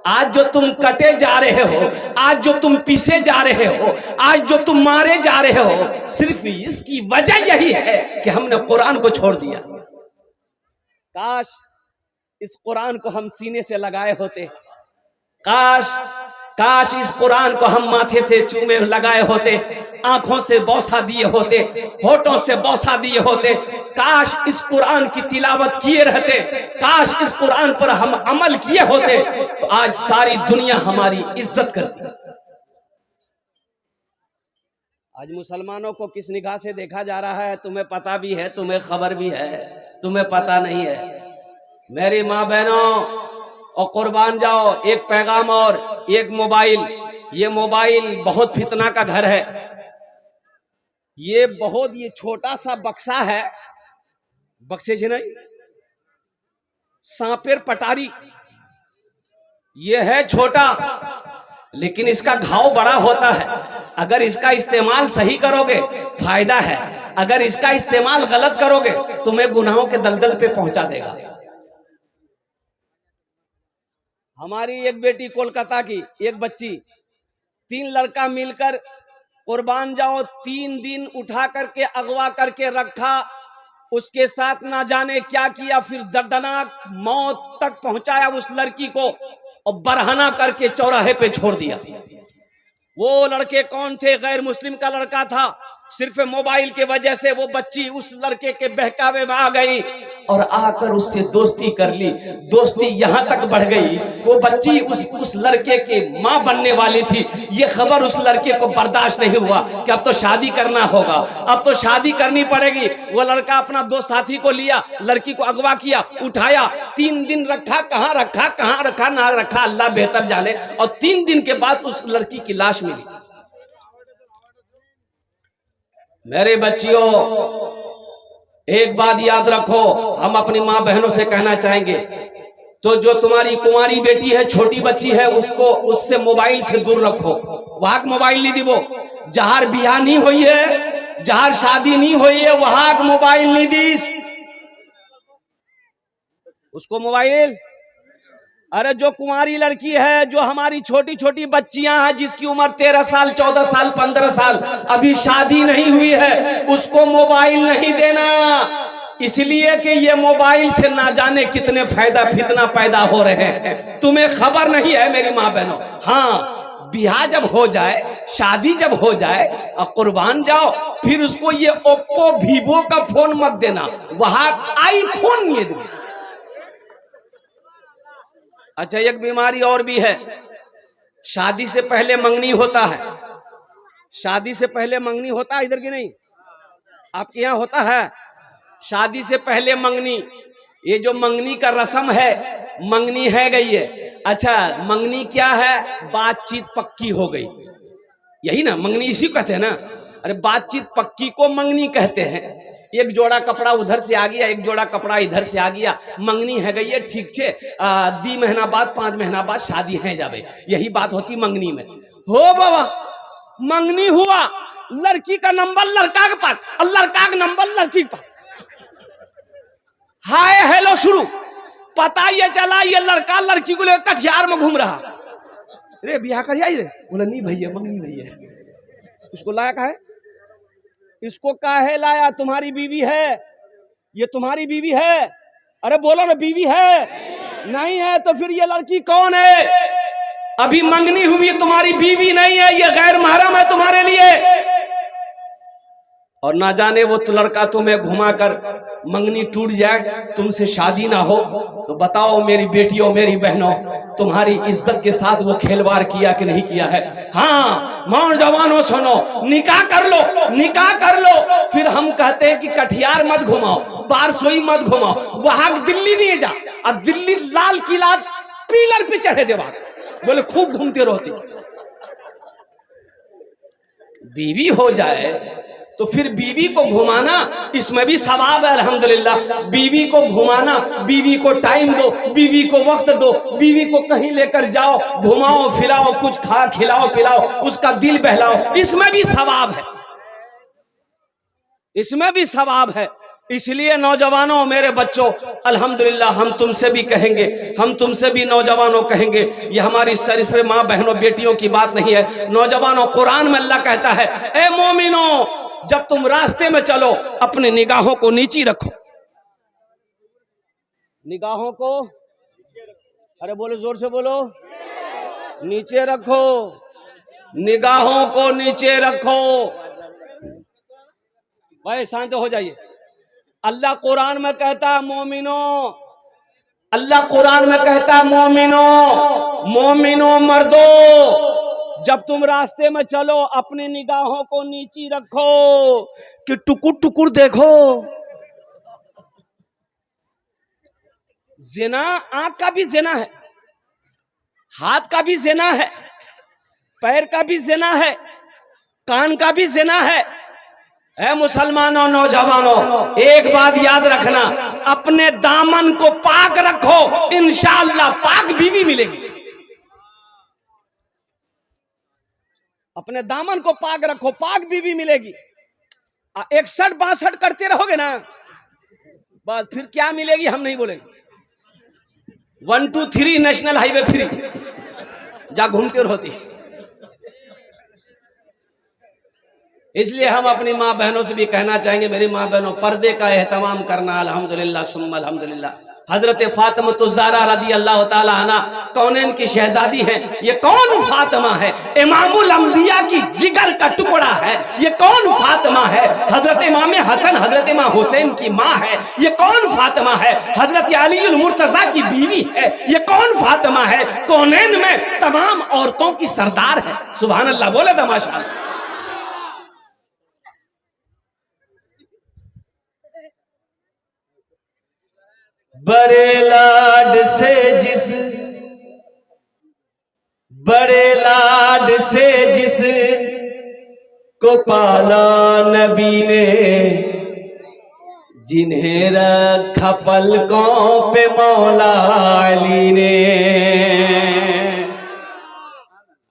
आज जो तुम कटे जा रहे हो, आज जो तुम पीसे जा रहे हो, आज जो तुम मारे जा रहे हो, सिर्फ इसकी वजह यही है कि हमने कुरान को छोड़ दिया। काश इस कुरान को हम सीने से लगाए होते, काश इस कुरान को हम माथे से चूमे लगाए होते, आंखों से बौसा दिए होते, होठों से बौसा दिए होते, काश इस कुरान की तिलावत किए रहते, काश इस कुरान पर हम अमल किए होते, तो आज सारी दुनिया हमारी इज्जत करती। आज मुसलमानों को किस निगाह से देखा जा रहा है तुम्हें पता भी है, तुम्हें खबर भी है, तुम्हें पता नहीं है। मेरी माँ बहनों, और कुर्बान जाओ, एक पैगाम और एक मोबाइल। ये मोबाइल बहुत फितना का घर है। ये छोटा सा बक्सा है, बक्से से नहीं, सांपेर पटारी। ये है छोटा, लेकिन इसका घाव बड़ा होता है। अगर इसका इस्तेमाल सही करोगे फायदा है, अगर इसका इस्तेमाल गलत करोगे तुम्हें गुनाहों के दलदल पे पहुंचा देगा। हमारी एक बेटी कोलकाता की, एक बच्ची, 3 लड़का मिलकर कुर्बान जाओ 3 दिन उठा करके अगवा करके रखा, उसके साथ ना जाने क्या किया, फिर दर्दनाक मौत तक पहुंचाया उस लड़की को और बरहना करके चौराहे पे छोड़ दिया। वो लड़के कौन थे? गैर मुस्लिम का लड़का था। सिर्फ मोबाइल के वजह से वो बच्ची उस लड़के के बहकावे में आ गई और आकर उससे दोस्ती कर ली। दोस्ती यहां तक बढ़ गई, वो बच्ची उस लड़के के मां बनने वाली थी। ये खबर उस लड़के को बर्दाश्त नहीं हुआ कि अब तो शादी करना होगा, अब तो शादी करनी पड़ेगी। वो लड़का अपना 2 साथी को लिया, लड़की को अगवा किया, उठाया, 3 दिन रखा, कहाँ रखा ना रखा अल्लाह बेहतर जाने। और 3 दिन के बाद उस लड़की की लाश मिली। मेरे बच्चियों, एक बात याद रखो, हम अपनी माँ बहनों से कहना चाहेंगे, तो जो तुम्हारी कुंवारी बेटी है, छोटी बच्ची है, उससे मोबाइल से दूर रखो। वहां मोबाइल नहीं दीबो। जहार बियाह नहीं हुई है, जहार शादी नहीं हुई है, वहां मोबाइल नहीं दी उसको मोबाइल। अरे जो कुंवारी लड़की है, जो हमारी छोटी छोटी बच्चियां हैं, जिसकी उम्र 13 साल 14 साल 15 साल, अभी शादी नहीं हुई है, उसको मोबाइल नहीं देना। इसलिए कि ये मोबाइल से ना जाने कितने फितना पैदा हो रहे हैं, तुम्हें खबर नहीं है मेरी माँ बहनों। हाँ, बियाह जब हो जाए, शादी जब हो जाए और कुर्बान जाओ, फिर उसको ये ओप्पो वीवो का फोन मत देना, वहां आईफोन नहीं देना। अच्छा, एक बीमारी और भी है, शादी से पहले मंगनी होता है। शादी से पहले मंगनी होता है, इधर की नहीं, आपके यहाँ होता है। शादी से पहले मंगनी, ये जो मंगनी का रस्म है, मंगनी है गई है। अच्छा, मंगनी क्या है? बातचीत पक्की हो गई, यही ना मंगनी, इसी को कहते हैं ना। अरे बातचीत पक्की को मंगनी कहते हैं। एक जोड़ा कपड़ा उधर से आ गया, एक जोड़ा कपड़ा इधर से आ गया, मंगनी है गई है, ठीक छे। 2 महीना बाद 5 महीना बाद शादी है जावे, यही बात होती मंगनी में। हो बाबा, मंगनी हुआ, लड़की का नंबर लड़का के पास और लड़का का नंबर लड़की के पास, हाय हेलो शुरू। पता ये चला ये लड़का लड़की को लेकर कटिहार में घूम रहा। रे बियाह कर आई रे, बोला नहीं भैया, मंगनी भैया। उसको लाया का है, इसको काहे लाया? तुम्हारी बीवी है, ये तुम्हारी बीवी है। अरे बोलो ना, बीवी है नहीं है तो फिर ये लड़की कौन है? अभी मंगनी हुई, तुम्हारी बीवी नहीं है, ये गैर महरम है तुम्हारे लिए। और ना जाने वो तो लड़का तुम्हें घुमाकर मंगनी टूट जाए, तुमसे शादी ना हो, तो बताओ मेरी बेटियों, मेरी बहनों, तुम्हारी इज्जत के साथ वो खेलवाड़ किया कि नहीं किया है? हाँ, नौजवानों सुनो, निकाह कर लो, निकाह कर लो। फिर हम कहते हैं कि कटिहार मत घुमाओ, बारसोई मत घुमाओ, वहां दिल्ली नहीं जा, और दिल्ली लाल किला पिलर पे चढ़े देवा, बोले खूब घूमते रहती। बीवी हो जाए तो फिर बीवी को घुमाना, इसमें भी सवाब है अल्हम्दुलिल्लाह। बीवी को घुमाना, बीवी को टाइम दो, बीवी को वक्त दो, बीवी को कहीं लेकर जाओ, घुमाओ फिराओ, कुछ खा खिलाओ पिलाओ, उसका दिल बहलाओ, इसमें भी सवाब है, इसमें भी सवाब है। इसलिए नौजवानों, मेरे बच्चों, अल्हम्दुलिल्लाह हम तुमसे भी कहेंगे, हम तुमसे भी नौजवानों कहेंगे, ये हमारी शरीफ माँ बहनों बेटियों की बात नहीं है। नौजवानों, कुरान में अल्लाह कहता है, ए मोमिनो, जब तुम रास्ते में चलो अपनी निगाहों को नीची रखो। निगाहों को, अरे बोलो, जोर से बोलो, नीचे रखो। निगाहों को नीचे रखो। भाई शांत हो जाइए। अल्लाह कुरान में कहता है मोमिनो, अल्लाह कुरान में कहता है मोमिनो, मोमिनो मर्दो, जब तुम रास्ते में चलो अपनी निगाहों को नीची रखो कि टुकुर टुकुर देखो। जिना आंख का भी जिना है, हाथ का भी जिना है, पैर का भी जिना है, कान का भी जिना है। ऐ मुसलमानों, नौजवानों, एक बात याद रखना, अपने दामन को पाक रखो, इंशाअल्लाह पाक बीवी मिलेगी। अपने दामन को पाक रखो, पाक बीवी मिलेगी। 61-62 करते रहोगे ना, बस फिर क्या मिलेगी हम नहीं बोलेंगे। 1 2 3 नेशनल हाईवे फ्री, जा घूमते रहोती। इसलिए हम अपनी माँ बहनों से भी कहना चाहेंगे, मेरी माँ बहनों, पर्दे का एहतमाम करना। अल्हम्दुलिल्लाह सुम्मा अल्हम्दुलिल्लाह। हजरत फातिमा ज़हरा रदी अल्लाह ताला अन्हा कौनैन की शहजादी है। ये कौन फातिमा है? इमामुल अंबिया की जिगर का टुकड़ा है। ये कौन फातिमा है? हजरत इमाम हसन, हजरत इमाम हुसैन की माँ है। ये कौन फातिमा है? हजरत अलीउल मुर्तजा की बीवी है। ये कौन फातिमा है? कौनैन में तमाम औरतों की सरदार है। सुभान अल्लाह, बोले तो माशाअल्लाह। बड़े लाड से जिस, बड़े लाड से जिस को पाला नबी ने, जिन्हें रखा पलकों पे मौला अली ने।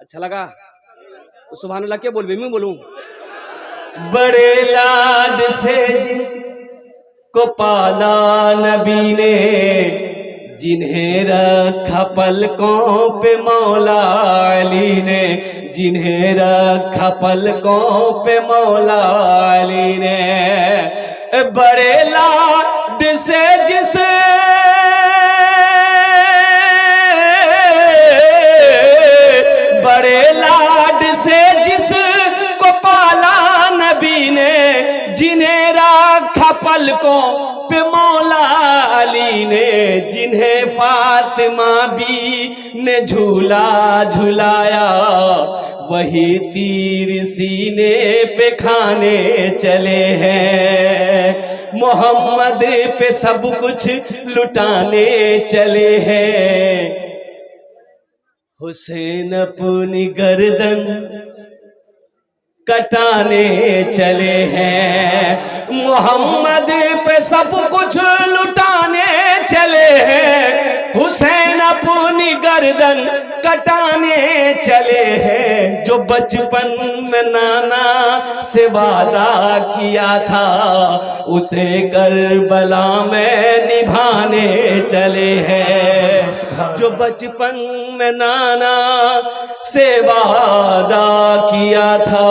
अच्छा लगा तो सुभान अल्लाह क्या बोल भी मैं बोलूं? बड़े लाड से जिस को पाला नबी ने, जिन्हें रखा पलकों पे मौला अली ने, जिन्हें रखा पलकों पे मौला अली ने। बड़े लाड से जिस, बड़े लाड से जिस को पाला नबी ने, जिन्हें रखा पलकों पे मौला अली ने, जिन्हें फातिमा भी ने झूला झुलाया, वही तीर सीने पे खाने चले हैं। मोहम्मद पे सब कुछ लुटाने चले हैं। हुसैन अपनी गर्दन कटाने चले हैं। मोहम्मद पे सब कुछ लुटाने चले हैं। हुसैन अपनी गर्दन कटाने चले हैं। जो बचपन में नाना से वादा किया था, उसे करबला में निभाने चले हैं। जो बचपन में नाना से वादा किया था,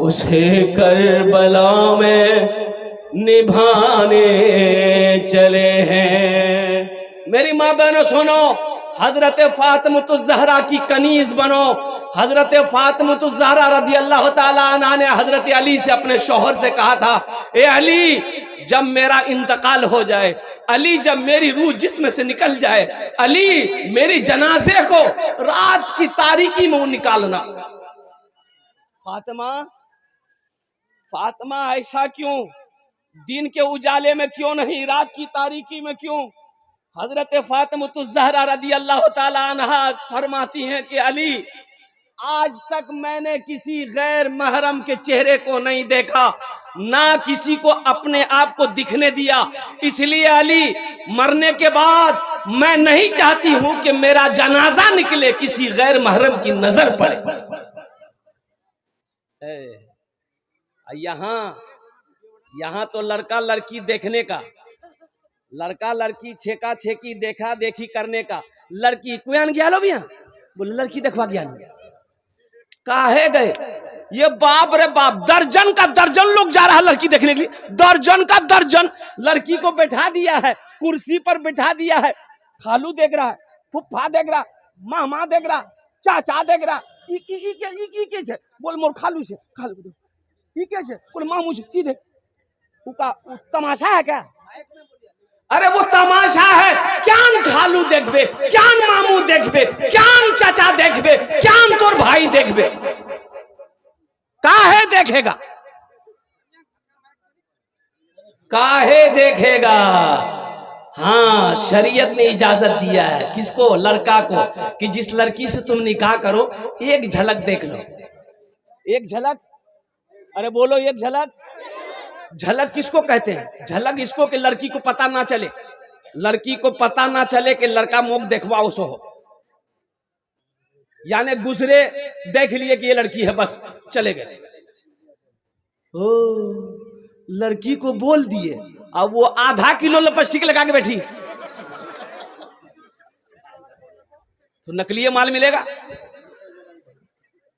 उसे करबला में निभाने चले हैं। मेरी माँ बहनों सुनो, हजरत फातिमा ज़हरा की कनीज बनो। हजरत फातिमा ज़हरा रदी अल्लाह ताला अन्हा ने हजरत अली से, अपने शौहर से कहा था, ए अली, जब मेरा इंतकाल हो जाए, अली जब मेरी रूह जिस्म से निकल जाए, अली मेरी जनाजे को रात की तारीकी में निकालना। फातिमा, फातिमा ऐसा क्यों? दिन के उजाले में क्यों नहीं, रात की तारीकी में क्यों? हजरत फातिमा ज़हरा रदी अल्लाह ताला अन्हा फरमाती हैं कि अली, आज तक मैंने किसी गैर महरम के चेहरे को नहीं देखा, ना किसी को अपने आप को दिखने दिया। इसलिए अली, मरने के बाद मैं नहीं चाहती हूं कि मेरा जनाजा निकले, किसी गैर महरम की नजर पड़े। यहाँ यहाँ तो लड़का लड़की देखने का, लड़का लड़की छेका छेकी देखा देखी करने का, लड़की कुयान गया लो भैया, बोले लड़की देखवा गया काहे गए, ये बाप रे बाप, दर्जन का दर्जन लोग जा रहा है लड़की देखने के लिए, दर्जन का दर्जन। लड़की को बैठा दिया है, कुर्सी पर बैठा दिया है, खालू देख रहा है, फुफ्फा देख रहा, मामा देख रहा, चाचा देख रहा, ई के बोल मोर खालू से, खालू ई के बोल मामू से, ई देख उका तमाशा है क्या? अरे वो तमाशा है, क्यान खालू देखबे, क्यान मामू देखबे, क्यान चाचा देखबे, क्यान तोर भाई देखबे, काहे देखेगा, काहे देखेगा। हाँ, शरीयत ने इजाजत दिया है किसको, लड़का को, कि जिस लड़की से तुम निकाह करो एक झलक देख लो, एक झलक, अरे बोलो एक झलक। झलक किसको कहते हैं, झलक इसको कि लड़की को पता ना चले, लड़की को पता ना चले कि लड़का मुख देखवाओ सो हो, यानी गुजरे देख लिए कि ये लड़की है बस चले गए। ओ लड़की को बोल दिए, अब वो आधा किलो लिपस्टिक लगा के बैठी, तो नकली माल मिलेगा,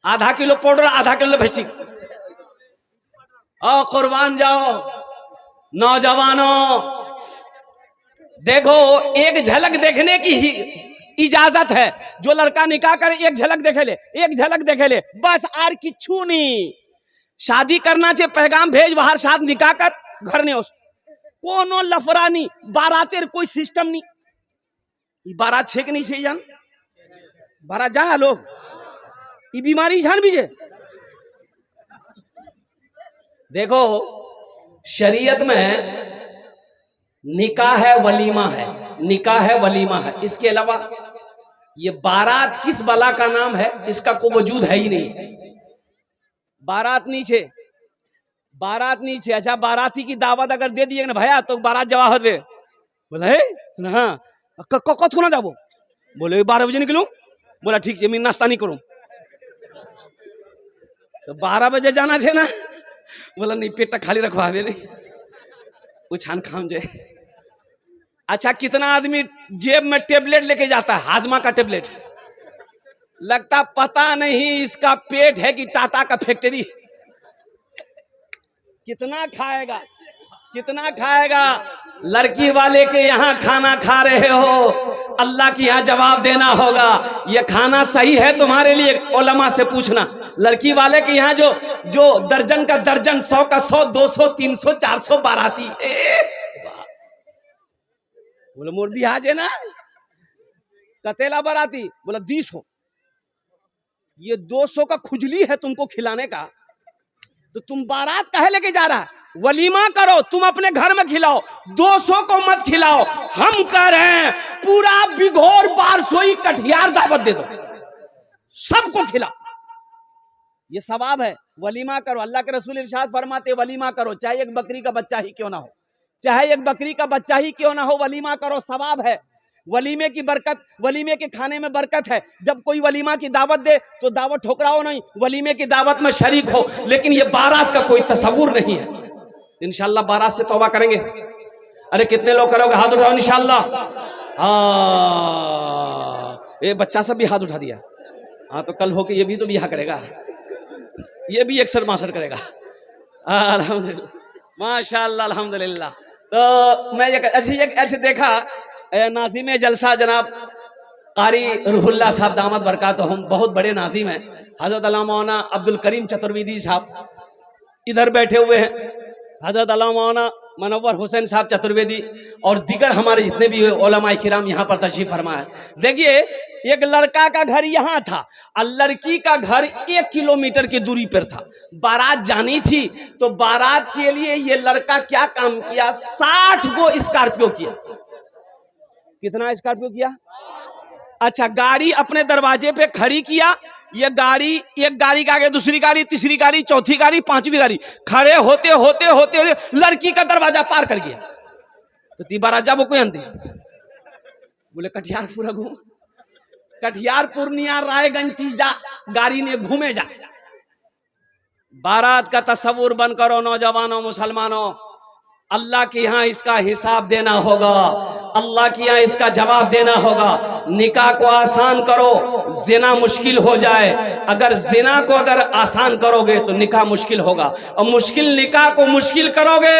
आधा किलो पाउडर आधा किलो लिपस्टिक। और कुर्बान जाओ नौजवानों, देखो एक झलक देखने की ही इजाजत है, जो लड़का निकाह करे एक झलक देखे ले, एक झलक देखे ले बस, आर किच्छू नहीं। शादी करना चाहिए, पैगाम भेज बाहर, साथ निकाह कर घर ने उस कोनो लफड़ा नहीं, बारातेर कोई सिस्टम नहीं, बारात छेक नहीं से जान, बारात जा लोग ये बीमारी जान बीजे। देखो शरीयत में निकाह है वलीमा है, निकाह है वलीमा है, इसके अलावा ये बारात किस बला का नाम है इसका कोई वजूद है ही नहीं। बारात नीचे, बारात नीचे, अच्छा बाराती की दावत अगर दे दिए ना भैया तो बारात जवाब दे, बोला हाँ कत ना जाबो, बोले 12 बजे निकलूं, बोला ठीक है मैं नाश्ता नहीं करूं, तो 12 बजे जाना है ना, बोला नहीं पेट खाली रखवा नहीं उछान खाम जाए। अच्छा कितना आदमी जेब में टेबलेट लेके जाता है, हाजमा का टेबलेट, लगता पता नहीं इसका पेट है कि टाटा का फैक्ट्री, कितना खाएगा कितना खाएगा। लड़की वाले के यहाँ खाना खा रहे हो, अल्लाह के यहाँ जवाब देना होगा, ये खाना सही है तुम्हारे लिए, उलमा से पूछना। लड़की वाले के यहाँ जो दर्जन का दर्जन, 100 का 100, 200, 300, 400 बाराती, बोले मोर भी आज है ना कतेला बाराती, बोला 200, ये 200 का खुजली है तुमको खिलाने का, तो तुम बारात काहे लेके जा रहा है, वलीमा करो, तुम अपने घर में खिलाओ, 200 को मत खिलाओ। हम कह रहे हैं पूरा बिघोर 1200 कटियार दावत दे दो, सबको खिलाओ, ये सवाब है। वलीमा करो, अल्लाह के रसूल इरशाद फरमाते वलीमा करो, चाहे एक बकरी का बच्चा ही क्यों ना हो, चाहे एक बकरी का बच्चा ही क्यों ना हो, वलीमा करो, सवाब है। वलीमे की बरकत, वलीमे के खाने में बरकत है। जब कोई वलीमा की दावत दे तो दावत ठुकराओ नहीं, वलीमे की दावत में शरीक हो, लेकिन ये बारात का कोई तस्वुर नहीं है। इंशाल्लाह बारात से तौबा करेंगे। अरे कितने लोग करोगे, हाथ उठाओ इंशाल्लाह। ये बच्चा सब भी हाथ उठा दिया, हाँ तो कल होके ये भी तो बियाह करेगा, ये भी अक्सर मासर करेगा। अल्हम्दुलिल्लाह, माशाअल्लाह, अल्हम्दुलिल्लाह। तो मैं ऐसे देखा नाजिम जलसा जनाब कारी रूहुल्लाह साहब दामद बरकातहुम, बहुत बड़े नाजिम हैं, हजरत अल्लामा मौलाना अब्दुल करीम चतुर्वेदी साहब इधर बैठे हुए हैं, हजरत अल्लामा मौलाना मनव्वर हुसैन साहब चतुर्वेदी और दीगर हमारे जितने भी उलमाए किराम यहाँ पर तशरीफ फरमा है। देखिए एक लड़का का घर यहाँ था और लड़की का घर 1 किलोमीटर की दूरी पर था। बारात जानी थी तो बारात के लिए ये लड़का क्या काम किया, 60 गो स्कॉर्पियो किया। कितना स्कॉर्पियो किया? अच्छा, गाड़ी अपने दरवाजे पे खड़ी किया, ये गाड़ी, एक गाड़ी के आगे दूसरी गाड़ी, तीसरी गाड़ी, चौथी गाड़ी, 5वीं गाड़ी, खड़े होते होते होते होते लड़की का दरवाजा पार कर गया। तो ती बारात जाबो कोई अंते, बोले कटिहार पूरा घूम, कटिहार पूर्णिया रायगंज तीजा गाड़ी ने घूमे जा। बारात का तस्वुर बंद करो नौजवानों मुसलमानों। अल्लाह के यहाँ इसका हिसाब देना होगा, अल्लाह के यहाँ इसका जवाब देना होगा। निकाह को आसान करो, जिना मुश्किल हो जाए। अगर जिना को अगर आसान करोगे तो निकाह मुश्किल होगा, और मुश्किल निकाह को मुश्किल करोगे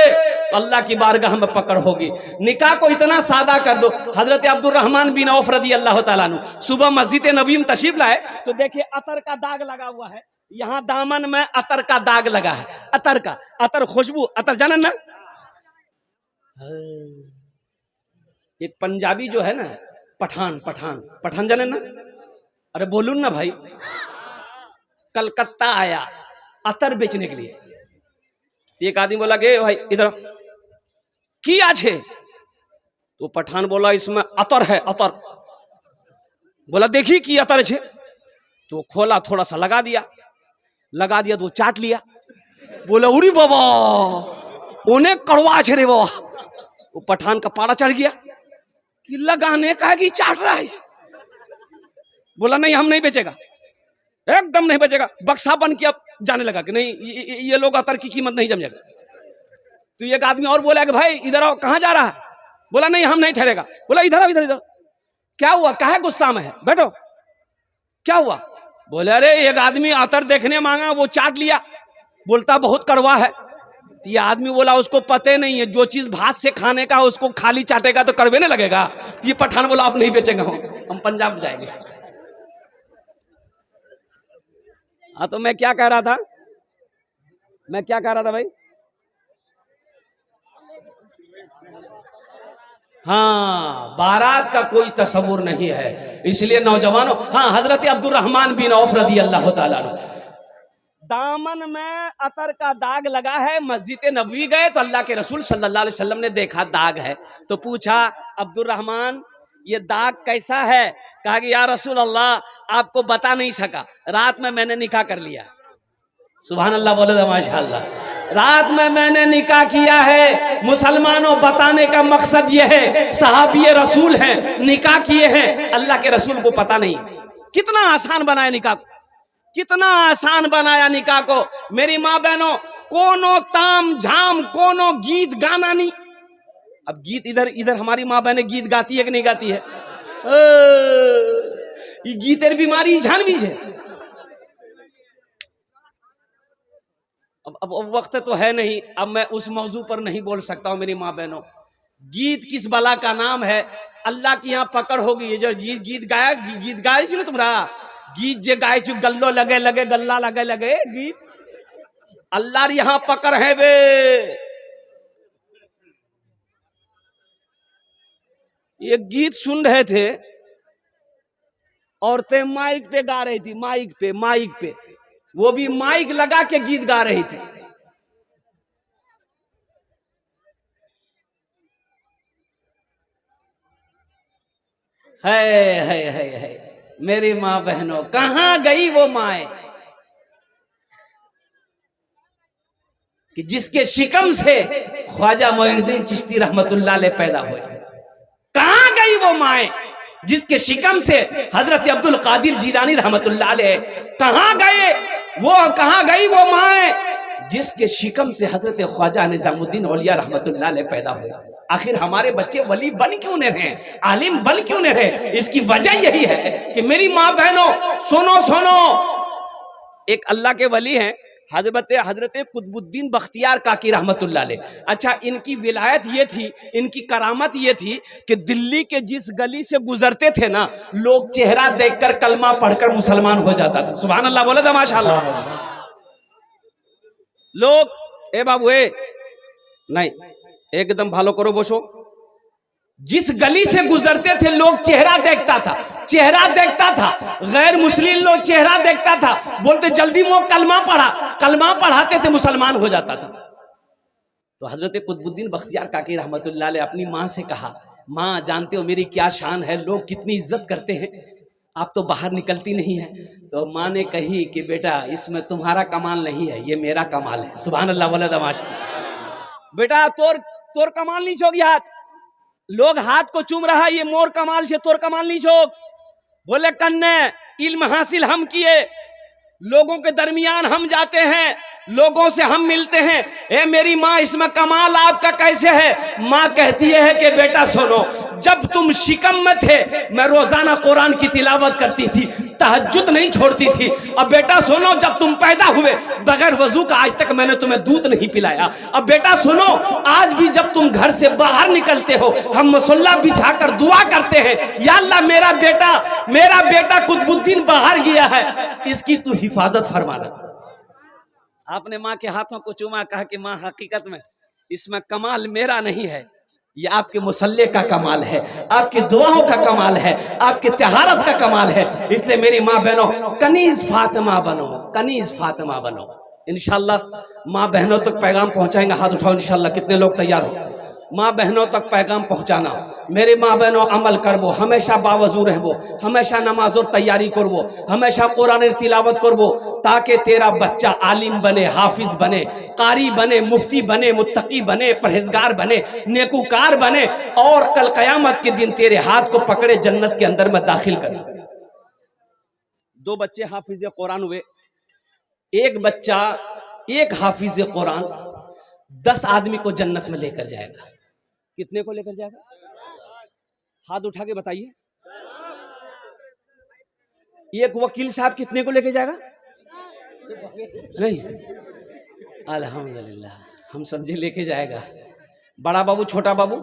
तो अल्लाह की बारगाह में पकड़ होगी। निकाह को इतना सादा कर दो। हजरत अब्दुर्रहमान बिन औफ रदी अल्लाह तआला अन्हु सुबह मस्जिद नबी में तशरीफ लाए तो देखिए अतर का दाग लगा हुआ है, यहाँ दामन में अतर का दाग लगा है। अतर का, अतर खुशबू, अतर जानन ना। एक पंजाबी जो है ना, पठान पठान पठान जाने ना, अरे बोलून ना भाई, कलकत्ता आया अतर बेचने के लिए। एक आदमी बोला कि भाई इधर की आज है, तो पठान बोला इसमें अतर है अतर। बोला देखी की अतर है, तो खोला, थोड़ा सा लगा दिया तो चाट लिया। बोला उरी बाबा उन्हें कड़वा छे रे बाबा। वो पठान का पारा चढ़ गया कि लगाने का है कि चाट रहा है। बोला नहीं हम नहीं बेचेगा, एकदम नहीं बेचेगा। बक्सा बन के अब जाने लगा कि नहीं ये लोग अतर की कीमत नहीं समझेगा। तो एक आदमी और बोला कि भाई इधर आओ, कहाँ जा रहा है? बोला नहीं हम नहीं ठहरेगा। बोला इधर आओ, इधर इधर। क्या हुआ, काहे गुस्सा में है, बैठो, क्या हुआ? बोले अरे एक आदमी अतर देखने मांगा, वो चाट लिया, बोलता बहुत कड़वा है। तो ये आदमी बोला उसको पते नहीं है, जो चीज भात से खाने का उसको खाली चाटेगा तो कड़वे नहीं लगेगा। तो ये पठान बोला आप नहीं बेचेंगे, हम पंजाब जाएंगे। हाँ तो मैं क्या कह रहा था भाई? हाँ, बारात का कोई तस्वुर नहीं है, इसलिए नौजवानों। हाँ, हजरत अब्दुर्रहमान बिन औफ रदी अल्लाह तआला अन्हु दामन में अतर का दाग लगा है। मस्जिद नबवी गए तो अल्लाह के रसूल सल्लल्लाहु अलैहि वसल्लम ने देखा दाग है, तो पूछा अब्दुर्रहमान ये दाग कैसा है? कहा कि या रसूल अल्लाह आपको बता नहीं सका, रात में मैंने निकाह कर लिया। सुभान अल्लाह बोले तो माशाअल्लाह। रात में मैंने निकाह किया है। मुसलमानों बताने का मकसद यह है, सहाबी रसूल हैं, निकाह किए हैं, अल्लाह के रसूल को पता नहीं। कितना आसान बनाया निकाह को, कितना आसान बनाया निकाह को। मेरी माँ बहनों, कोनो ताम झाम, कोनो गीत गाना नहीं। अब गीत इधर इधर हमारी माँ बहनें गीत गाती है कि नहीं गाती है? ये गीतेर बीमारी झानवी है। अब वक्त तो है नहीं, अब मैं उस मौजू पर नहीं बोल सकता हूँ। मेरी माँ बहनों, गीत किस बला का नाम है, अल्लाह की यहाँ पकड़ होगी। ये जो गीत गाया इसमें तुम्हारा गीत जे गाय चु गल्लो लगे लगे गल्ला लगे लगे गीत, अल्लाह यहाँ पकड़ है बे। ये गीत सुन रहे थे, औरतें माइक पे गा रही थी, माइक पे वो भी माइक लगा के गीत गा रही थी। है मेरी माँ बहनों, कहां गई वो माए कि जिसके शिकम से ख्वाजा मोइनुद्दीन चिश्ती रहमतुल्लाह अलैह पैदा हुए? कहां गई वो माए जिसके शिकम से हजरत अब्दुल कादिर जीलानी रहमतुल्लाह अलैह? कहां गए वो, कहां गई वो माए जिसके शिकम से हजरत ख्वाजा निजामुद्दीन औलिया रहमतुल्लाह अलैह पैदा हुए? आखिर हमारे बच्चे वली बन क्यों नहीं रहे, आलिम बन क्यों नहीं रहे? इसकी वजह यही है कि मेरी माँ बहनों सुनो, एक अल्लाह के वली हैं हजरत कुतुबुद्दीन बख्तियार काकी रहमतुल्लाह अलैह। अच्छा, इनकी विलायत ये थी, इनकी करामत ये थी कि दिल्ली के जिस गली से गुजरते थे ना, लोग चेहरा देखकर कलमा पढ़कर मुसलमान हो जाता था। सुभान अल्लाह बोले था माशाअल्लाह। लोग ए बाबू नहीं, एकदम भालो करो बोसो। जिस गली से गुजरते थे लोग चेहरा देखता था, गैर मुस्लिम लोग चेहरा देखता था, बोलते जल्दी वो कलमा पढ़ाते थे, मुसलमान हो जाता था। तो हजरत कुतुबुद्दीन बख्तियार काकी रहमतुल्लाह अलैह अपनी माँ से कहा, माँ जानते हो मेरी क्या शान है, लोग कितनी इज्जत करते हैं, आप तो बाहर निकलती नहीं है। तो माँ ने कही कि बेटा इसमें तुम्हारा कमाल नहीं है, ये मेरा कमाल है। सुभान अल्लाह वाला दमाश। बेटा तोर कमाल नहीं छोगी, हाथ लोग हाथ को चूम रहा, ये मोर कमाल से तोर कमाल नहीं छोक। बोले कन्ने इल्म हासिल हम किए, लोगों के दरमियान हम जाते हैं, लोगों से हम मिलते हैं, ए मेरी माँ इसमें कमाल आपका कैसे है? माँ कहती है कि बेटा सुनो, जब तुम शिकम में थे मैं रोजाना कुरान की तिलावत करती थी, तहज्जुद नहीं छोड़ती थी। अब बेटा सुनो, जब तुम पैदा हुए बगैर वजू का आज तक मैंने तुम्हें दूध नहीं पिलाया। अब बेटा सुनो, आज भी जब तुम घर से बाहर निकलते हो हम मुसल्ला बिछाकर दुआ करते हैं, या अल्लाह मेरा बेटा कुतुबुद्दीन बाहर गया है, इसकी तू हिफाजत फरमाना। आपने माँ के हाथों को चूमा, कहा कि माँ हकीकत में इसमें कमाल मेरा नहीं है, ये आपके मुसल्ले का कमाल है, आपकी दुआओं का कमाल है, आपकी तहारत का कमाल है। इसलिए मेरी माँ बहनों, कनीज फातिमा बनो, कनीज फातिमा बनो। इंशाल्लाह माँ बहनों तक पैगाम पहुंचाएंगे। हाथ उठाओ इंशाल्लाह, कितने लोग तैयार हो? माँ बहनों तक पैगाम पहुंचाना। मेरे माँ बहनों अमल करबो, हमेशा बावजू रहबो, हमेशा नमाज और तैयारी करबो, हमेशा कुरान तिलावत करबो, ताकि तेरा बच्चा आलिम बने, हाफिज बने, कारी बने, मुफ्ती बने, मुत्तकी बने, परहेजगार बने, नेकूकार बने, और कल कयामत के दिन तेरे हाथ को पकड़े जन्नत के अंदर में दाखिल कर। 2 बच्चे हाफिज कुरान हुए, एक बच्चा एक हाफिज कुरान 10 आदमी को जन्नत में लेकर जाएगा। कितने को लेकर जाएगा? हाथ उठा के बताइए। एक वकील साहब कितने को लेकर जाएगा? नहीं, अल्हम्दुलिल्लाह, हम समझे लेके जाएगा। बड़ा बाबू छोटा बाबू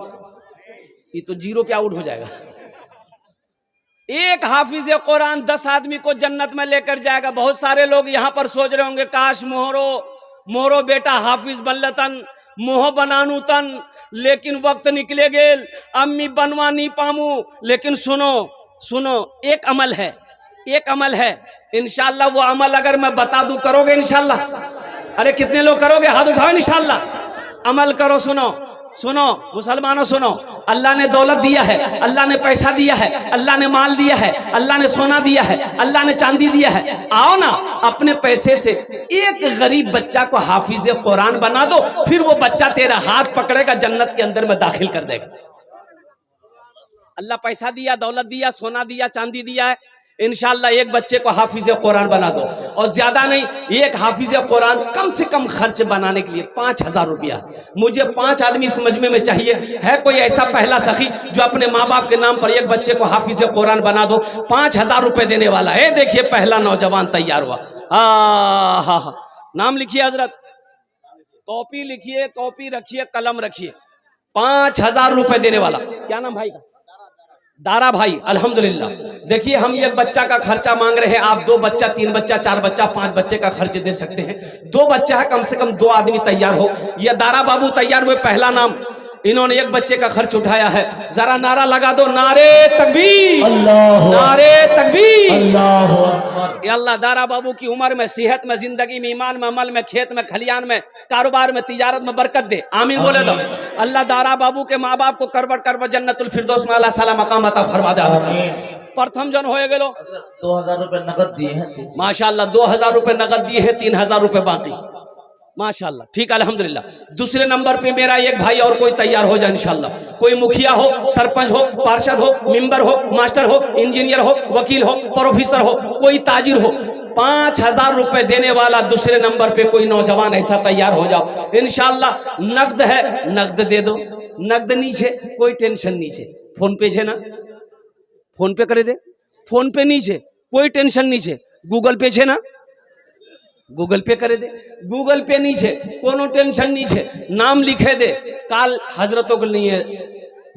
ये तो 0 पे आउट हो जाएगा। एक हाफिज कुरान 10 आदमी को जन्नत में लेकर जाएगा। बहुत सारे लोग यहाँ पर सोच रहे होंगे, काश मोहरो बेटा हाफिज बनलतन, मोह बनानू तन, लेकिन वक्त निकले गेल, अम्मी बनवा नहीं पामू। लेकिन सुनो, एक अमल है, इंशाल्लाह वो अमल अगर मैं बता दूं, करोगे इंशाल्लाह? अरे कितने लोग करोगे? हाथ उठाओ इंशाल्लाह। अमल करो। सुनो मुसलमानों, सुनो, अल्लाह ने दौलत दिया है, अल्लाह ने पैसा दिया है, अल्लाह ने माल दिया है, अल्लाह ने सोना दिया है, अल्लाह ने चांदी दिया है। आओ ना, अपने पैसे से एक गरीब बच्चा को हाफिज कुरान बना दो, फिर वो बच्चा तेरा हाथ पकड़ेगा, जन्नत के अंदर में दाखिल कर देगा। अल्लाह पैसा दिया, दौलत दिया, सोना दिया, चांदी दिया है, इंशाल्लाह एक बच्चे को हाफिज कुरान बना दो। और ज्यादा नहीं, एक हाफिज कुरान कम से कम खर्च बनाने के लिए 5000 रुपया। मुझे 5 आदमी इस मजमे में चाहिए। है कोई ऐसा पहला सखी जो अपने माँ बाप के नाम पर एक बच्चे को हाफिज कुरान बना दो? 5000 रुपए देने वाला है। देखिए पहला नौजवान तैयार हुआ। हाँ, नाम लिखिए हजरत, कॉपी लिखिए, कॉपी रखिए, कलम रखिए। 5000 रुपए देने वाला। क्या नाम भाई का? दारा भाई। अल्हम्दुलिल्लाह। देखिए हम एक बच्चा का खर्चा मांग रहे हैं, आप 2 बच्चा, 3 बच्चा, 4 बच्चा, 5 बच्चे का खर्च दे सकते हैं। 2 बच्चा है, कम से कम 2 आदमी तैयार हो। ये दारा बाबू तैयार हुए, पहला नाम, इन्होंने एक बच्चे का खर्च उठाया है। जरा नारा लगा दो, नारे तकबीर, नारे तकबीर, अल्लाहु अकबर। अल्लाह दारा बाबू की उम्र में, सेहत में, जिंदगी में, ईमान में, अमल में, खेत में, खलियान में, कारोबार में, तिजारत में बरकत दे। आमीन बोले दो। अल्लाह दारा बाबू के माँ बाप को करबट जन्नतुल फिरदौस में अल्लाह साला मकाम अता फरमा दे। प्रथम जन हो गेलो। 2000 रुपए नकद दिए हैं माशाल्लाह, 2000 रुपए नकद दिए हैं, 3000 रुपए बाकी माशाल्लाह। ठीक, अल्हम्दुलिल्लाह। दूसरे नंबर पे मेरा एक भाई और कोई तैयार हो जाए इंशाल्लाह। कोई मुखिया हो, सरपंच हो, पार्षद हो, मेंबर हो, मास्टर हो, इंजीनियर हो, वकील हो, प्रोफेसर हो, कोई ताजिर हो, 5000 रुपए देने वाला दूसरे नंबर पे कोई नौजवान ऐसा तैयार हो जाओ इंशाल्लाह। नकद है, नकद दे दो। नकद नीचे, कोई टेंशन नीचे। फोन पे है ना, फोन पे करे दे। फोन पे नीचे, कोई टेंशन नीचे। गूगल पे है ना, गूगल पे करे दे। गूगल पे नीचे, कोनो टेंशन नीचे। नाम लिखे दे, काल हजरतों के लिए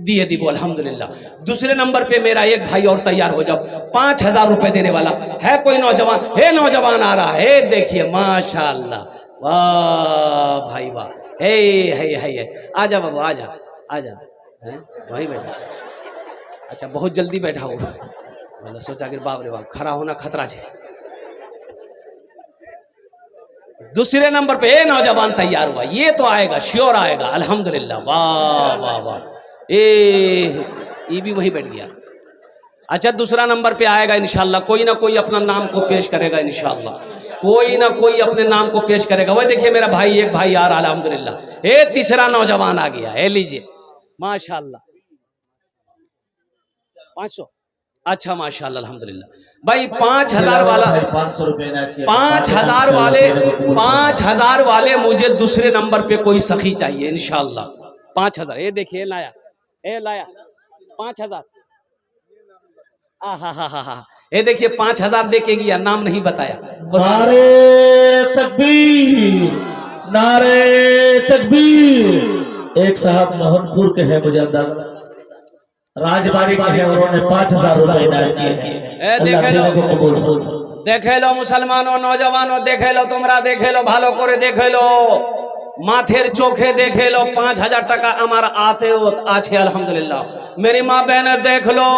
दिए दी। बोल अल्हम्दुलिल्लाह। दूसरे नंबर पे मेरा एक भाई और तैयार हो जाओ, 5000 रुपए देने वाला है कोई नौजवान? है नौजवान आ रहा है, देखिए माशाल्लाह, वाह भाई वाह। है आजा बाबू, आजा वही बैठा। अच्छा, बहुत जल्दी बैठा हो, मतलब सोचा कि बाप रे बाप, खड़ा होना खतरा है। दूसरे नंबर पे ये नौजवान तैयार हुआ, ये तो आएगा, श्योर आएगा। अल्हम्दुलिल्लाह, वाह वाह वाह। ये भी वही बैठ गया। अच्छा, दूसरा नंबर पे आएगा इंशाल्लाह। कोई ना कोई अपना नाम को पेश करेगा इंशाल्लाह, कोई ना कोई अपने नाम को पेश करेगा। वही देखिए मेरा भाई, एक भाई आ रहा, अल्हम्दुलिल्लाह। ये तीसरा नौजवान आ गया है, लीजिए माशाल्लाह। 500 अच्छा माशाल्लाह अल्हम्दुलिल्लाह। भाई 5,000 वाला 500 रुपए इनायत किए। 5,000 वाले 5,000 वाले मुझे दूसरे नंबर पे कोई सखी चाहिए इंशाल्लाह। 5,000 ये देखिए लाया, ये लाया 5,000। हा ये देखिए 5,000 दे के गया, नाम नहीं बताया। नारे तकबीर, नारे तकबीर। एक साहब मोहनपुर के हैं, मुझे अंदाजा राजबाड़ी में है, उन्होंने 5,000 रुपए इनायत किए हैं। देखे लो, अल्लाह को कबूल फरमाए। देखे लो मुसलमानों, नौजवानों देखे लो, तुमरा देखे लो, भालो करे देखे लो, माथेर चोखे देखे लो। 5,000 टका हमारा आते हो आछे अल्हम्दुलिल्लाह। मेरी माँ बहन देख लो,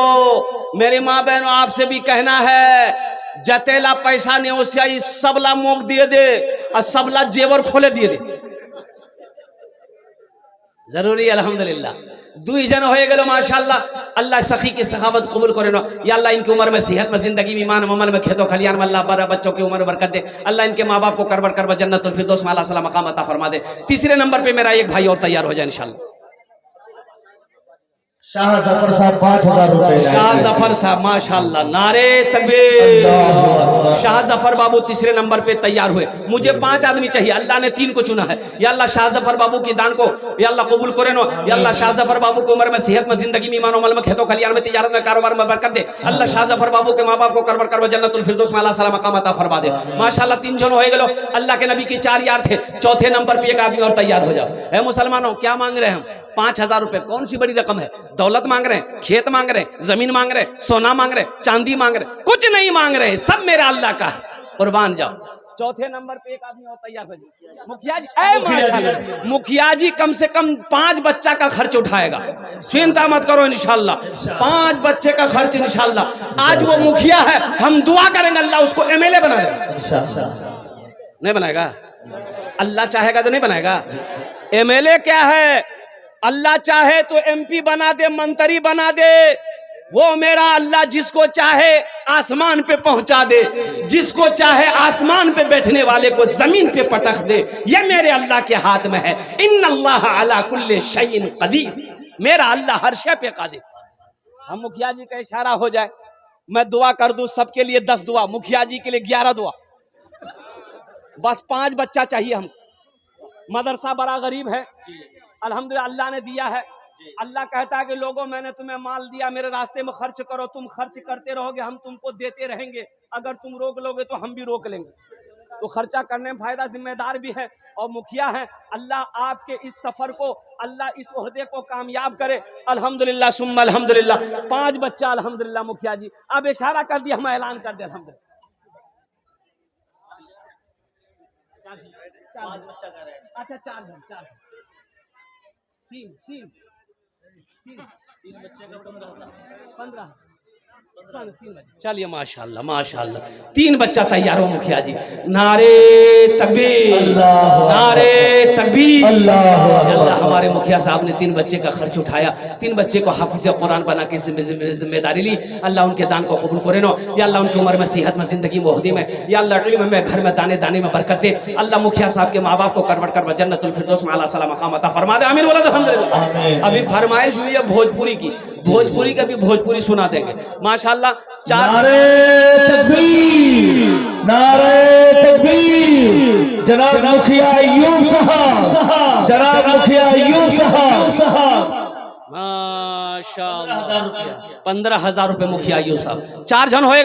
मेरी माँ बहनों आपसे भी कहना है, जतेला पैसा नहीं उससे सबला मोक दिए दे और सबला जेवर खोले दिए दे, जरूरी अल्हम्दुलिल्लाह। 2 जन हो गए माशाल्लाह। अल्लाह सखी की सखावत कबूल करे ना या अल्लाह, इनकी उम्र में सेहत में, जिंदगी में, ईमान अमल में, खेतों खलियान में अल्लाह बड़ा बच्चों की उम्र में बरकत दे। अल्लाह इनके माँ बाप को करबर करबर जन्नतुल फिरदौस में अल्लाह सला मकाम अता फरमा दे। तीसरे नंबर पे मेरा एक भाई और तैयार हो जाए इंशाल्लाह। शाह जफर साहब 5,000 रुपए। शाह जफर साहब माशाल्लाह, नारे तकबीर। शाह जफर बाबू तीसरे नंबर पे तैयार हुए। मुझे 5 आदमी चाहिए, अल्लाह ने 3 को चुना है। या अल्लाह शाह जफर बाबू की दान को या अल्लाह कबूल करे नो। या अल्लाह शाह जफर बाबू को उम्र में, सेहत में, जिंदगी में, ईमान अमल में, खेतों खलियान में, तिजारत में, कारोबार में बरकत दे। अल्लाह शाह जफर बाबू के माँ बाप को करबर करबर जन्नतुल फिरदौस में अल्लाह सला मकाम अता फरमा दे माशाल्लाह। 3 जन हो गए। अल्लाह के नबी के 4 यार थे। चौथे नंबर पे एक आदमी और तैयार हो जाओ। है मुसलमानों, क्या मांग रहे हैं हम? 5,000 रुपए कौन सी बड़ी रकम है? दौलत मांग रहे हैं, खेत मांग रहे हैं, जमीन मांग रहे हैं, सोना मांग रहे हैं, चांदी मांग रहे हैं? कुछ नहीं मांग रहे, सब मेरा अल्लाह का है, कुर्बान जाओ। चौथे नंबर पे एक आदमी और तैयार हो जाए। मुखिया जी, माशाल्लाह मुखिया जी कम से कम 5 बच्चा का खर्च उठाएगा, चिंता मत करो इंशाल्लाह। 5 बच्चे का खर्च इंशाल्लाह। आज वो मुखिया है, हम दुआ करेंगे अल्लाह उसको MLA बना देगा। नहीं बनाएगा? अल्लाह चाहेगा तो नहीं बनाएगा। MLA क्या है? अल्लाह चाहे तो MP बना दे, मंत्री बना दे। वो मेरा अल्लाह जिसको चाहे आसमान पे पहुंचा दे, जिसको चाहे आसमान पे बैठने वाले को जमीन पे पटक दे। ये मेरे अल्लाह के हाथ में है। इन्नल्लाह अला कुल्ली शैइन कदीर। मेरा अल्लाह हर शय पे कादिर। हम मुखिया जी का इशारा हो जाए, मैं दुआ कर दूं सबके लिए 10 दुआ, मुखिया जी के लिए 11 दुआ। बस 5 बच्चा चाहिए हमको। मदरसा बड़ा गरीब है, अल्हम्दुलिल्लाह अल्लाह ने दिया है। अल्लाह कहता है कि लोगों मैंने तुम्हें माल दिया, मेरे रास्ते में खर्च करो। तुम खर्च करते रहोगे, हम तुमको देते रहेंगे। अगर तुम रोक लोगे तो हम भी रोक लेंगे। तो खर्चा करने में फायदा, जिम्मेदार भी है और मुखिया है। अल्लाह आपके इस सफर को, अल्लाह इस ओहदे को कामयाब करे। अल्हम्दुलिल्लाह सुम्मा अल्हम्दुलिल्लाह। 5 बच्चा अल्हम्दुलिल्लाह। मुखिया जी अब इशारा कर दिया, हम ऐलान कर दे अल्हम्दुलिल्लाह। 4 बच्चा कर रहे हैं। अच्छा 4 जन, 3 बच्चे का 15। चलिए माशाल्लाह माशाल्लाह। 3 बच्चा तैयार हो मुखिया जी। नारे तकबीर, नारे तकबीर। अल्लाह हमारे मुखिया साहब ने 3 बच्चे का खर्च उठाया, 3 बच्चे को हाफिज कुरान बना के जिम्मेदारी ली। अल्लाह उनके दान को कबूल करे नो। या अल्लाह उनकी उम्र में, सेहत में, जिंदगी में, ओहदे में, या अल्लाह इल्म में, घर में, दाने दाने में बरकत दे। अल्लाह मुखिया साहब के माँ बाप को करबर करबर जन्नतुल फिरदौस में अल्लाह सला मकाम अता फरमा दे। आमीन बोला अल्हम्दुलिल्लाह। अभी फरमाइश हुई है भोजपुरी की, भोजपुरी का भी भोजपुरी सुना देंगे माशाल्लाह। नारे तकबीर, नारे तकबीर। जनाब मुखिया अय्यूब साहब, जनाब मुखिया अय्यूब साहब माशाल्लाह। 15,000 रुपए मुखिया अय्यूब साहब। 4 जन हो गए।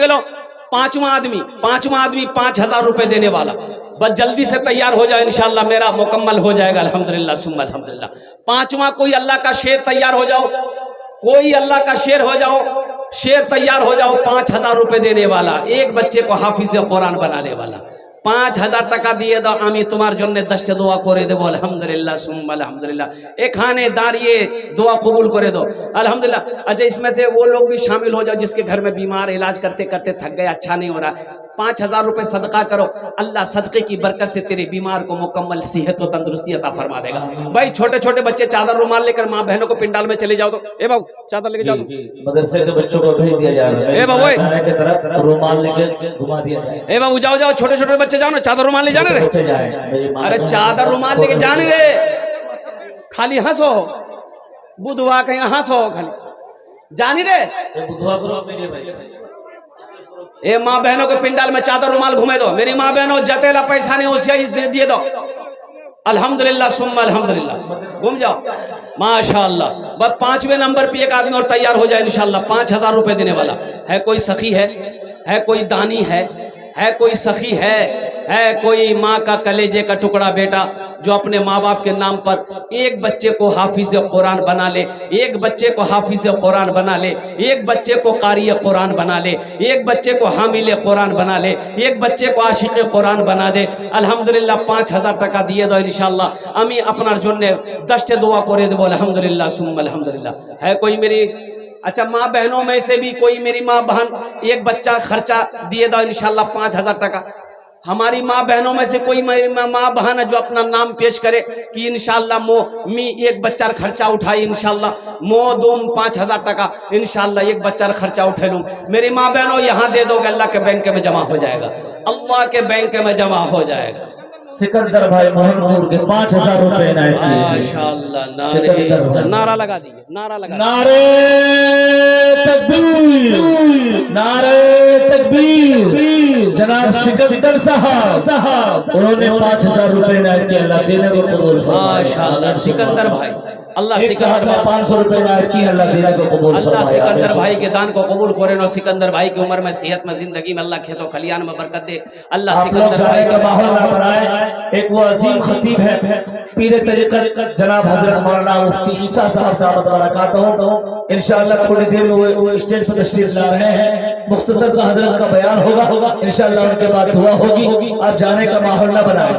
5वां आदमी 5,000 रुपए देने वाला। बस जल्दी से तैयार हो जाए इंशाल्लाह, मेरा मुकम्मल हो जाएगा अल्हम्दुलिल्लाह सुम्मा अल्हम्दुलिल्लाह। 5वां कोई अल्लाह का शेर तैयार हो जाओ, कोई अल्लाह का शेर हो जाओ, शेर तैयार हो जाओ। 5,000 रुपए देने वाला, एक बच्चे को हाफिज कुरान बनाने वाला। 5,000 টাকা দিয়ে দাও, আমি তোমার জন্য 10টা দোয়া করে দেবো अल्हम्दुलिल्लाह सुम्मा अल्हम्दुलिल्लाह। এখানে দাঁড়িয়ে दुआ कबूल करे दो अल्हम्दुलिल्लाह। अच्छा इसमें से वो लोग भी शामिल हो जाओ जिसके घर में बीमार, इलाज करते करते थक गए, अच्छा नहीं हो रहा। 5,000 रुपए सदका करो, अल्लाह सदके की बरकत से तेरे बीमार को मुकम्मल सेहत और तंदुरुस्ती अता फरमा देगा। भाई छोटे छोटे बच्चे चादर रुमाल लेकर माँ बहनों को पिंडाल में चले जाओ तो ए बाबू चादर लेके जाओ। मदरसे के बच्चों को भेज दिया जा रहा है। ए बाबू की तरफ रुमाल लेकर घुमा दिया जाए। ए बाबू जाओ जाओ, छोटे छोटे बच्चे जाओ ना, चादर रुमाल ले जाने रे। अरे चादर रुमाल लेके जाने रे, खाली हंसो बुधवा कहीं हंसो खाली। जानी रे दुआ करो मेरे भाई। ए माँ बहनों के पिंडाल में चादर रुमाल घूमे दो। मेरी माँ बहनों जतेला पैसा नहीं होशियारी दे दिए दो। अल्हम्दुलिल्लाह सुम्मा अल्हम्दुलिल्लाह। घूम जाओ माशाअल्लाह। बस 5वें नंबर पे एक आदमी और तैयार हो जाए इंशाअल्लाह। 5000 रुपए देने वाला है। कोई सखी है कोई दानी है कोई सखी है कोई माँ का कलेजे का टुकड़ा बेटा जो अपने माँ बाप के नाम पर एक बच्चे को हाफिज कुरान बना ले, एक बच्चे को हाफिज कुरान बना ले, एक बच्चे को कारी कुरान बना ले, एक बच्चे को हामिल कुरान बना ले, एक बच्चे को आशिक कुरान बना दे। अल्हम्दुलिल्लाह 5000 টাকা दिए दो इंशाअल्लाह। अमी अपनार जन्ने 10टे दुआ करे देबो अल्हम्दुलिल्लाह सुम्मा अल्हम्दुलिल्लाह। है कोई मेरी अच्छा माँ बहनों में से भी कोई मेरी माँ बहन एक बच्चा खर्चा दिए दो इंशाअल्लाह 5000 টাকা। हमारी माँ बहनों में से कोई माँ बहन है जो अपना नाम पेश करे कि इंशाअल्लाह मो मी एक बच्चार खर्चा उठाई इंशाअल्लाह मो दूम 5000 টাকা इंशाअल्लाह एक बच्चार खर्चा उठे लूँ। मेरी माँ बहनों यहाँ दे दोगे अल्लाह के बैंक में जमा हो जाएगा, अल्लाह के बैंक में जमा हो जाएगा। सिकंदर भाई मोहनपुर के 5000 रुपए इनायत किए। माशाअल्लाह नारा लगा दीजिए, नारा लगा नारे तकबीर, नारे तकबीर। जनाब सिकंदर साहब उन्होंने 5000 रुपए इनायत किए। अल्लाह देने को कबूल फरमाए। माशाअल्लाह सिकंदर भाई अल्लाह सिकंदर 500 रुपए इनायत किए। अल्लाह देने को कबूल फरमाए। अल्लाह सिकंदर भाई के दान को कबूल करे और सिकंदर भाई की उम्र में सेहत में जिंदगी में अल्लाह खेतों खलियान में बरकत दे। अल्लाह सिकंदर भाई का माहौल ना बनाए। एक वो अजीम खतीब है पीर तरीक़त जनाब हजरत मौलाना मुफ्ती ईसा साहब बरकातहू। इंशाअल्लाह थोड़ी देर में वो स्टेज पर तशरीफ ला रहे हैं। मुख्तसर सा हजरत का बयान होगा इंशाअल्लाह। उनके बाद दुआ होगी। आप जाने का माहौल ना बनाए।